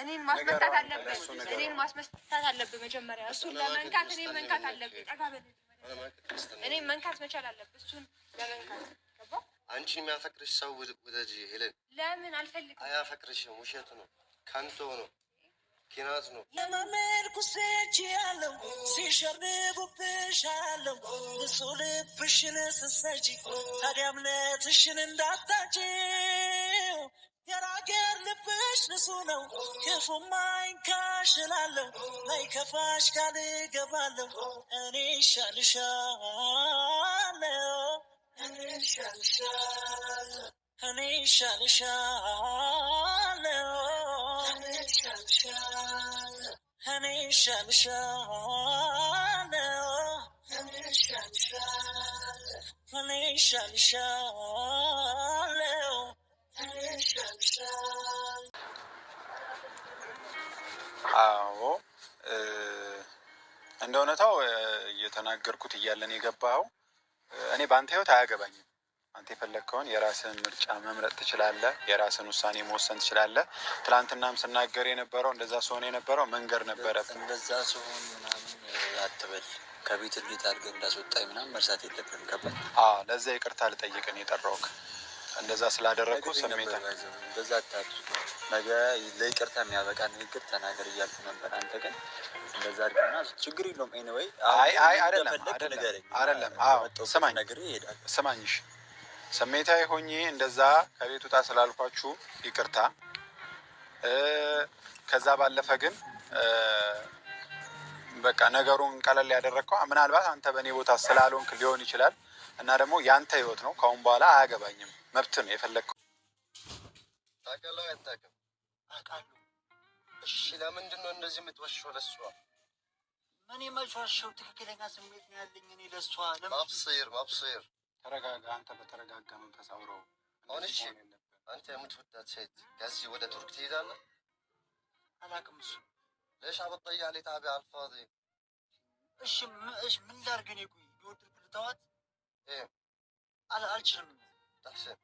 እኔን ማስመታት አለብህ መጀመሪያ እሱን ለመንካት እኔን መንካት አለብህ። ጠጋ በል እኔን መንካት መቻል አለብህ እሱን ለመንካት ገባ። አንቺን የሚያፈቅርሽ ሰው ወደጂ ሄለን ለምን አልፈልግም። አያፈቅርሽም። ውሸት ነው፣ ከንቶ ነው፣ ኪናት ነው። የማመልኩሴች ያለው ሲሸርቡብሽ አለው እሱ ልብሽን ስሰጂ ታዲያ እምነትሽን እንዳታጭው የራገር ልብሽ ንሱ ነው ክፉም አይንካሽላለሁ አይከፋሽ ቃል እገባለሁ እኔ እሻልሻለሁ እኔ እሻልሻለሁ እኔ እሻልሻለሁ እኔ እሻልሻለሁ እኔ እሻልሻለሁ እኔ እሻልሻለሁ እኔ እሻልሻለሁ አዎ እንደ እውነታው እየተናገርኩት እያለን የገባኸው እኔ በአንተ ህይወት አያገባኝም። አንተ የፈለግከውን የራስን ምርጫ መምረጥ ትችላለህ። የራስን ውሳኔ መወሰን ትችላለህ። ትላንትናም ስናገር የነበረው እንደዛ ሲሆን የነበረው መንገር ነበረ። እንደዛ ሲሆን ምናምን አትበል። ከቤት እንዴት አድርገህ እንዳስወጣኝ ምናምን መርሳት የለብህም። ገባህ? ለዛ ይቅርታ ልጠይቅን የጠራሁህ እንደዛ ስላደረግኩ ስሜት እንደዛ አታድርግ። ነገ ለይቅርታ የሚያበቃ ንግግር ተናገር እያልኩ ነበር። አንተ ግን እንደዛ አድርግና ችግር የለውም። ኤኒዌይ አይደለም ስማኝሽ ስሜታዊ ሆኜ እንደዛ ከቤት ውጣ ስላልኳችሁ ይቅርታ። ከዛ ባለፈ ግን በቃ ነገሩን ቀለል ያደረግከው ምናልባት አንተ በእኔ ቦታ ስላልሆንክ ሊሆን ይችላል። እና ደግሞ ያንተ ህይወት ነው። ከአሁን በኋላ አያገባኝም። መብት ነው የፈለግከው። ታውቃለህ አታውቅም? አውቃለሁ። እሺ ለምንድን ነው እንደዚህ የምትዋሸው ለሷ? ምን የማልዋሸው ትክክለኛ ስሜት ነው ያለኝ እኔ ለሷ። ማብሰር ተረጋጋ። አንተ በተረጋጋ መንፈስ አውራው። አሁን እሺ አንተ የምትወዳት ሴት ከዚህ ወደ ቱርክ ትሄዳለህ? አላውቅም። እሱ ليش عم تضيع لي تعبي على الفاضي؟ እሺ ምን ላድርግ? እኔ ቆይ የወደድኩ ልተዋት? ايه አልችልም። تحسن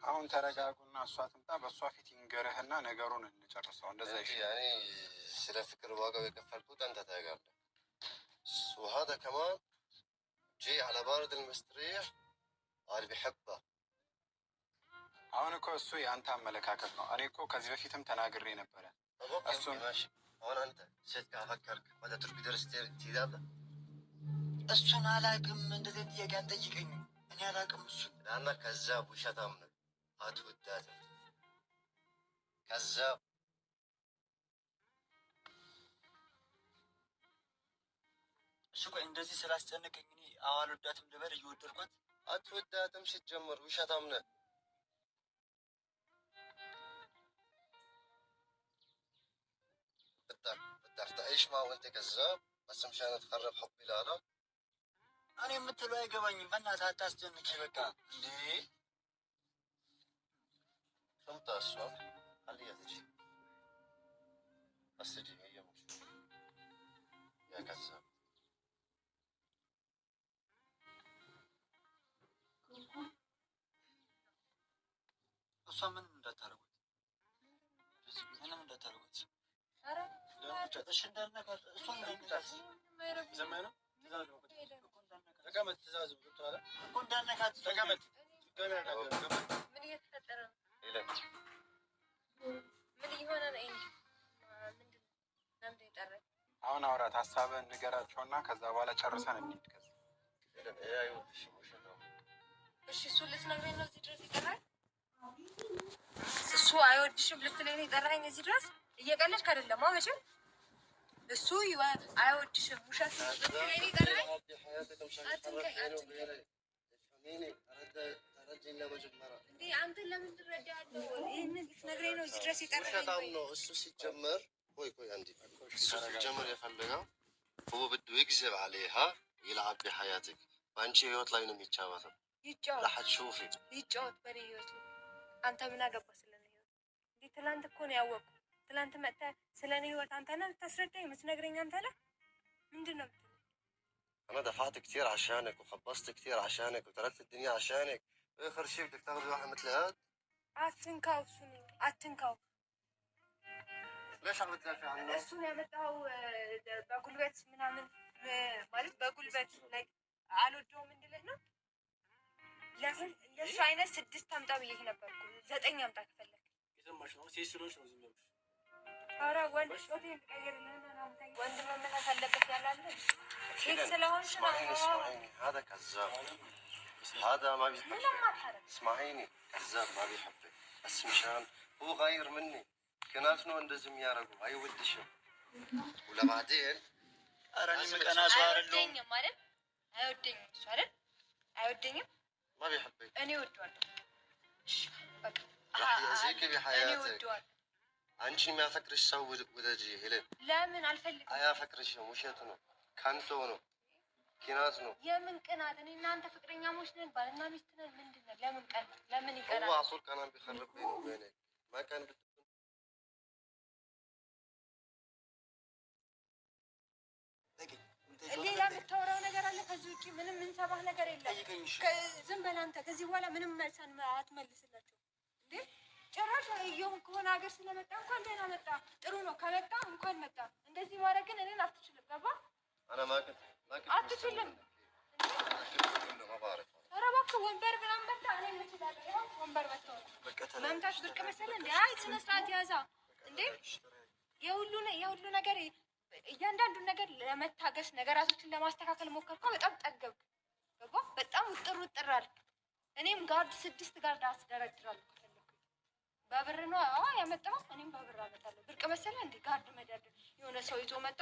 አሁን ተረጋጉና እሷ ትምጣ። በእሷ ፊት ይንገርህና ነገሩን እንጨርሰው። እንደዛ ይሻላል። ያኔ ስለ ፍቅር ዋጋው የከፈልኩት አንተ ታውቃለህ። وهذا كمان جاي على بارد المستريح قال بحبها። አሁን እኮ እሱ የአንተ አመለካከት ነው። እኔ እኮ ከዚህ በፊትም ተናግሬ ነበረ። እሱን አሁን አንተ ሴት ካፈቀርክ ወደ ቱርክ ድረስ ትሄዳለህ? እሱን አላውቅም። እንደዚህ ጥያቄ አንጠይቀኝ። እኔ አላውቅም እሱን እና ከዛ ውሸታም ነው አትወዳትም። ከዛ እሱ ቆይ እንደዚህ ስላስጨነቀኝ እኔ አልወዳትም ልበል? እየወደድኳት አትወዳትም። ሲጀመር ውሸታም ነህ። بدك تعيش معه وانت كذاب بس مشان تخرب حبي لك. እኔ የምትለው አይገባኝም። በእናትህ አታስጨንቂ። በቃ እንዴ شمت السؤال خليها تجي بس تجي هي مش يا كذاب. እሷ ምን እንዳታረጉት ምንም እንዳታረጉት እሺ እንዳልነካት እሷ እንዳልነካት ዘመነ ተቀመጥ። ትእዛዝ ብትወጣ እኮ እንዳልነካት ተቀመጥ። ምን እየተፈጠረ ነው? ምን እየሆነ ነው? ምንድን ነው የጠራኝ? አሁን አውራት፣ ሀሳብህን ንገራቸውና ከዛ በኋላ ጨርሰን እንሂድ። እሺ እሱ ልትነግረኝ ነው እዚህ ድረስ የጠራኝ? እሱ አይወድሽም ልትለኝ ነው የጠራኝ እዚህ ድረስ? እየቀለድክ አይደለም መቼም? እሱ አይወድሽም ውሸት ነው ልትለኝ ነው የጠራኝ? አንተን ለምን ትረዳለህ? ይህንን ልትነግረኝ ነው እዚህ ድረስ የጠራኝ? ውሸታም ነው እሱ ሲጀመር። ቆይ አንዴ እሱ ሲጀመር የፈለገው هو بده يكذب عليها يلعب بحياتك በአንቺ ህይወት ላይ ነው የሚጫወተው። ይጫወት ለሐሹፊ ይጫወት በኔ ህይወት ነው። አንተ ምን አገባህ ስለኔ ህይወት? እንዴ ትላንት እኮ ነው ያወቅኩት። ትላንት መጥተህ ስለኔ ህይወት አንተ ነህ የምታስረዳኝ የምትነግረኝ አንተ ነህ። ምንድን ነው انا دفعت كثير عشانك وخبصت كثير عشانك وتركت الدنيا عشانك، اخر شيء بدك تاخذ واحد مثل هاد؟ አትንካው፣ እሱን አትንካው። ليش عم تدافع عنه؟ እሱን ያመጣው በጉልበት ምናምን ማለት በጉልበት ላይ አልወደውም እንድልህ ነው። ለምን እንደሱ አይነት 6 አምጣ ብዬሽ ነበርኩ። 9 አምጣ ከፈለክ። የሰማሽ ነው። ሴት ስለሆንሽ ነው ዝም ያልኩሽ። ኧረ ወንድ ሾቴን ቀይርልህ ነው። ወንድ መመታት አለበት ያላለ ሴት ስለሆንሽ ነው። اسمعيني هذا كذاب، هذا ما بيحبك. اسمعيني كذاب ما بيحبك، بس مشان هو غاير مني كناس نو እንደዚህ የሚያረጉ አይወድሽም። ولبعدين አረኒ መቀናሱ አይደለም ማለት አይወደኝም እሱ አይደል? አይወደኝም። ما بيحبك። እኔ እወደዋለሁ። በቃ راح يأذيك እኔ بحياتك። እወደዋለሁ። አንቺ የሚያፈቅርሽ ሰው ወደጂ ሄለን ለምን አልፈልግም? አያፈቅርሽም። ውሸት ነው፣ ከንቶ ነው፣ ኪናት ነው። የምን ቅናት? እኔ እናንተ ፍቅረኛሞች ነን፣ ባልና ሚስት ነን። ምንድን ነው? ለምን ቀን? ለምን هو ይቀናል? عصور كان بيخرب بينه وبينك ما كان ሌላ የምታወራው ነገር አለ? ከዚህ ውጭ ምንም የምንሰማህ ነገር የለም። ዝም በል አንተ። ከዚህ በኋላ ምንም መልሰን አትመልስላቸው እንዴ! ጭራሽ እየውን ከሆነ ሀገር ስለመጣ እንኳን ደህና መጣ፣ ጥሩ ነው። ከመጣ እንኳን መጣ። እንደዚህ ማድረግ ግን እኔን አትችልም። ገባ? انا ما كنت አትችልም። ما بعرف። ኧረ እባክህ ወንበር ምናምን መጣ። እኔ እችላለሁ። ይኸው ወንበር መጥተው መምታሽ ብርቅ መሰለህ እንዴ? አይ ስነ ስርዓት ያዛ እንዴ! የሁሉ ነገር እያንዳንዱን ነገር ለመታገስ ነገራቶችን ለማስተካከል ሞከርኩ። በጣም ጠገብክ። ገባ? በጣም ውጥር አልክ። እኔም ጋርድ 6 ጋርድ አስደረድራለሁ ከፈለኩ። በብር ነው ያመጣው። እኔም በብር አመጣለሁ። ብርቅ መሰለህ እንዴ? ጋርድ መደርደር። የሆነ ሰው ይዞ መጣ።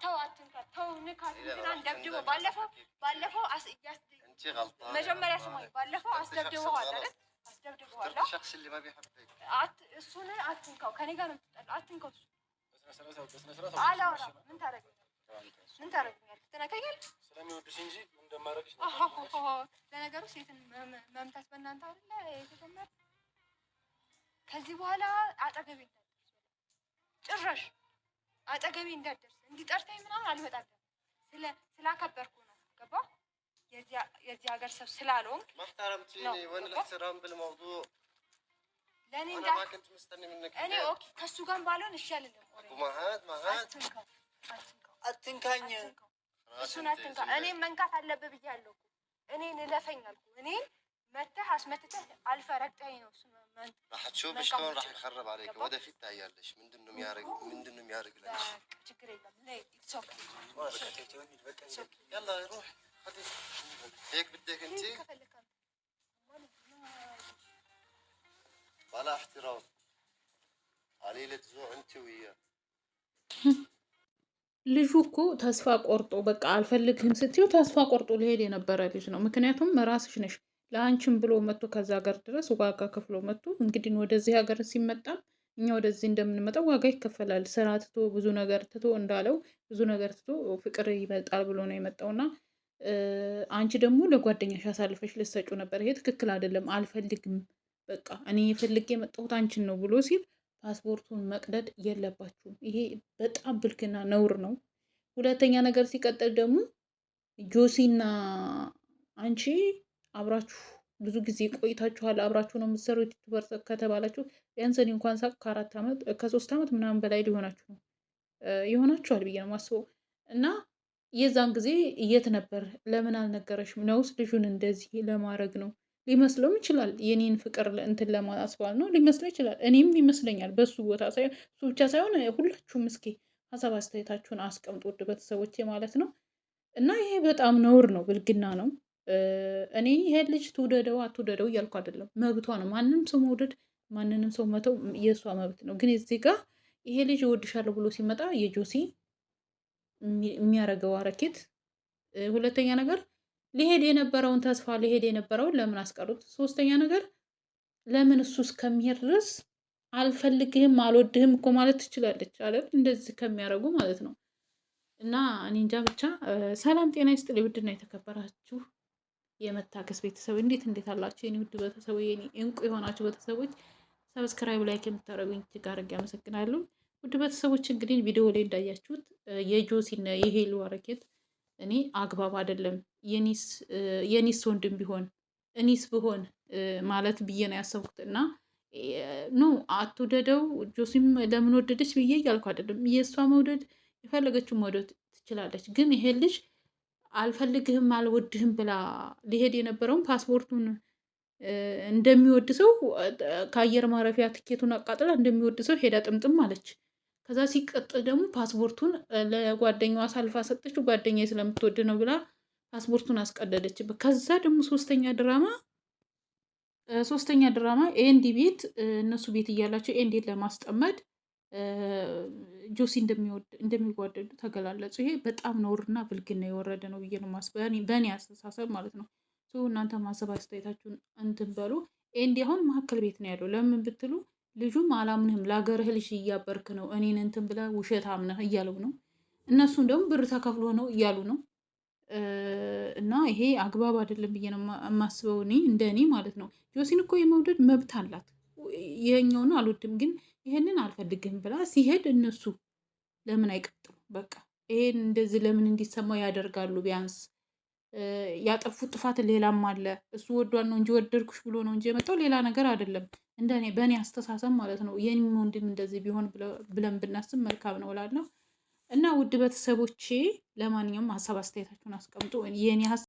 ተው አትንካ፣ ተው ንካት፣ እንትና ደብድቦ ባለፈው انت غلطانه። መጀመሪያ ስማኝ፣ ባለፈው አስደብድበዋል አይደል? አስደብድበዋል። الشخص اللي ما بيحبك እሱን አትንካው። ከኔ ጋር ነው የምትጣለው። አትንካው። በስነ ስርዓት አላወራም። ምን ታደርገኛለህ? ትነካኛለህ? ስለሚወድሽ እንጂ እንደማረግሽ ለነገሩ ሴትን መምታት በእናንተ አይደለ የተጀመረ። ከዚህ በኋላ አጠገቤ እንዳትደርስ፣ ጭራሽ አጠገቤ እንዳትደርስ። እንዲጠርተኝ ምናምን አልመጣም። ስላከበርኩ ነው። ገባ? የዚህ ሀገር ሰው ስላልሆንክ ما احترمتيني. وين الاحترام بالموضوع؟ ለእኔ انا ما كنت مستني منك እኔ ኦኬ ከሱ ጋር ባልሆን እሺ አልልም። አትንካኝ። እሱን አትንካ። እኔን መንካት አለብህ ብያለሁ እኮ። እኔን እለፈኝ አልኩ። እኔን መተህ አስመትተህ አልፈህ ረግጠኸኝ ነው እሱ راح تشوفي شلون راح يخرب عليك. ወደፊት ታያለሽ ምንድን ነው የሚያደርግ ለሽ። ችግር የለም። ነይ يلا روح هيك بدك انت بلا احترام قليلة ذوق انت وياه. ልጁ እኮ ተስፋ ቆርጦ በቃ አልፈልግህም ስትዩ ተስፋ ቆርጦ ሊሄድ የነበረ ልጅ ነው። ምክንያቱም ራስሽ ነሽ ለአንቺም ብሎ መጥቶ ከዛ ሀገር ድረስ ዋጋ ከፍሎ መጥቶ እንግዲህ ወደዚህ ሀገር ሲመጣ እኛ ወደዚህ እንደምንመጣው ዋጋ ይከፈላል። ስራ ትቶ ብዙ ነገር ትቶ እንዳለው ብዙ ነገር ትቶ ፍቅር ይበልጣል ብሎ ነው የመጣውና አንቺ ደግሞ ለጓደኛሽ አሳልፈሽ ልትሰጪው ነበር። ይሄ ትክክል አይደለም። አልፈልግም በቃ እኔ ፈልጌ የመጣሁት አንቺን ነው ብሎ ሲል ፓስፖርቱን መቅደድ የለባችሁም። ይሄ በጣም ብልግና ነውር ነው። ሁለተኛ ነገር ሲቀጥል ደግሞ ጆሲና አንቺ አብራችሁ ብዙ ጊዜ ቆይታችኋል። አብራችሁ ነው የምትሰሩት ዩቲዩበር ከተባላችሁ ቢያንስ እኔ እንኳን ሳቅ ከ3 ዓመት ምናምን በላይ ይሆናችኋል ብዬ ነው የማስበው። እና የዛን ጊዜ የት ነበር? ለምን አልነገረሽም? ነውስ ልጁን እንደዚህ ለማድረግ ነው? ሊመስለውም ይችላል። የኔን ፍቅር እንትን ለማስባል ነው ሊመስለው ይችላል። እኔም ይመስለኛል። በሱ ቦታ ሳይሆን እሱ ብቻ ሳይሆን ሁላችሁም እስኪ ሀሳብ አስተያየታችሁን አስቀምጡ ውድ ቤተሰቦቼ ማለት ነው። እና ይሄ በጣም ነውር ነው፣ ብልግና ነው። እኔ ይሄ ልጅ ትውደደው አትውደደው እያልኩ አይደለም፣ መብቷ ነው። ማንም ሰው መውደድ ማንንም ሰው መተው የእሷ መብት ነው። ግን እዚህ ጋር ይሄ ልጅ እወድሻለሁ ብሎ ሲመጣ የጆሲ የሚያደርገው አረኬት፣ ሁለተኛ ነገር ሊሄድ የነበረውን ተስፋ ሊሄድ የነበረውን ለምን አስቀሩት? ሶስተኛ ነገር ለምን እሱ እስከሚሄድ ድረስ አልፈልግህም አልወድህም እኮ ማለት ትችላለች አይደል? እንደዚህ ከሚያደርጉ ማለት ነው። እና እኔ እንጃ ብቻ። ሰላም ጤና ይስጥልኝ ውድና የተከበራችሁ የመታገስ ቤተሰብ እንዴት አላችሁ? የኔ ውድ ቤተሰቦች፣ የኔ እንቁ የሆናችሁ ቤተሰቦች ሰብስክራይብ ላይክ የምታደርጉኝ እጅግ አድርጌ አመሰግናለሁ። ውድ ቤተሰቦች እንግዲህ ቪዲዮ ላይ እንዳያችሁት የጆሲና የሄሉ አረኬት እኔ አግባብ አይደለም። የኒስ ወንድም ቢሆን እኒስ ብሆን ማለት ብዬ ነው ያሰብኩት። እና ኖ አትውደደው። ጆሲም ለምን ወደደች ብዬ እያልኩ አይደለም። የእሷ መውደድ የፈለገችው መውደድ ትችላለች። ግን ይሄ ልጅ አልፈልግህም አልወድህም ብላ ሊሄድ የነበረውን ፓስፖርቱን እንደሚወድ ሰው ከአየር ማረፊያ ትኬቱን አቃጥላ እንደሚወድ ሰው ሄዳ ጥምጥም አለች። ከዛ ሲቀጥል ደግሞ ፓስፖርቱን ለጓደኛዋ አሳልፋ ሰጠችው። ጓደኛ ስለምትወድ ነው ብላ ፓስፖርቱን አስቀደደችበት። ከዛ ደግሞ ሶስተኛ ድራማ ኤንዲ ቤት እነሱ ቤት እያላቸው ኤንዲን ለማስጠመድ ጆሲ እንደሚጓደዱ ተገላለጹ። ይሄ በጣም ነውርና ብልግና የወረደ ነው ብዬ ነው ማስበው፣ በእኔ አስተሳሰብ ማለት ነው። እናንተ ማሰብ አስተያየታችሁን እንትን በሉ። ኤንዲ አሁን መካከል ቤት ነው ያለው። ለምን ብትሉ ልጁም አላምንህም ለሀገርህ ልጅ እያበርክ ነው እኔን እንትን ብለህ ውሸት አምነህ እያለው ነው። እነሱም ደግሞ ብር ተከፍሎ ነው እያሉ ነው። እና ይሄ አግባብ አይደለም ብዬ ነው የማስበው፣ እኔ እንደ እኔ ማለት ነው። ጆሲን እኮ የመውደድ መብት አላት። ይሄኛውን አልወድም ግን ይሄንን አልፈልግም ብላ ሲሄድ እነሱ ለምን አይቀጥሉ? በቃ ይሄን እንደዚህ ለምን እንዲሰማው ያደርጋሉ? ቢያንስ ያጠፉት ጥፋት ሌላም አለ። እሱ ወዷል ነው እንጂ ወደድኩሽ ብሎ ነው እንጂ የመጣው ሌላ ነገር አይደለም። እንደኔ በእኔ አስተሳሰብ ማለት ነው። የኔም ወንድም እንደዚህ ቢሆን ብለን ብናስብ መልካም ነው እላለሁ። እና ውድ ቤተሰቦቼ ለማንኛውም ሀሳብ አስተያየታችሁን አስቀምጡ። የኔ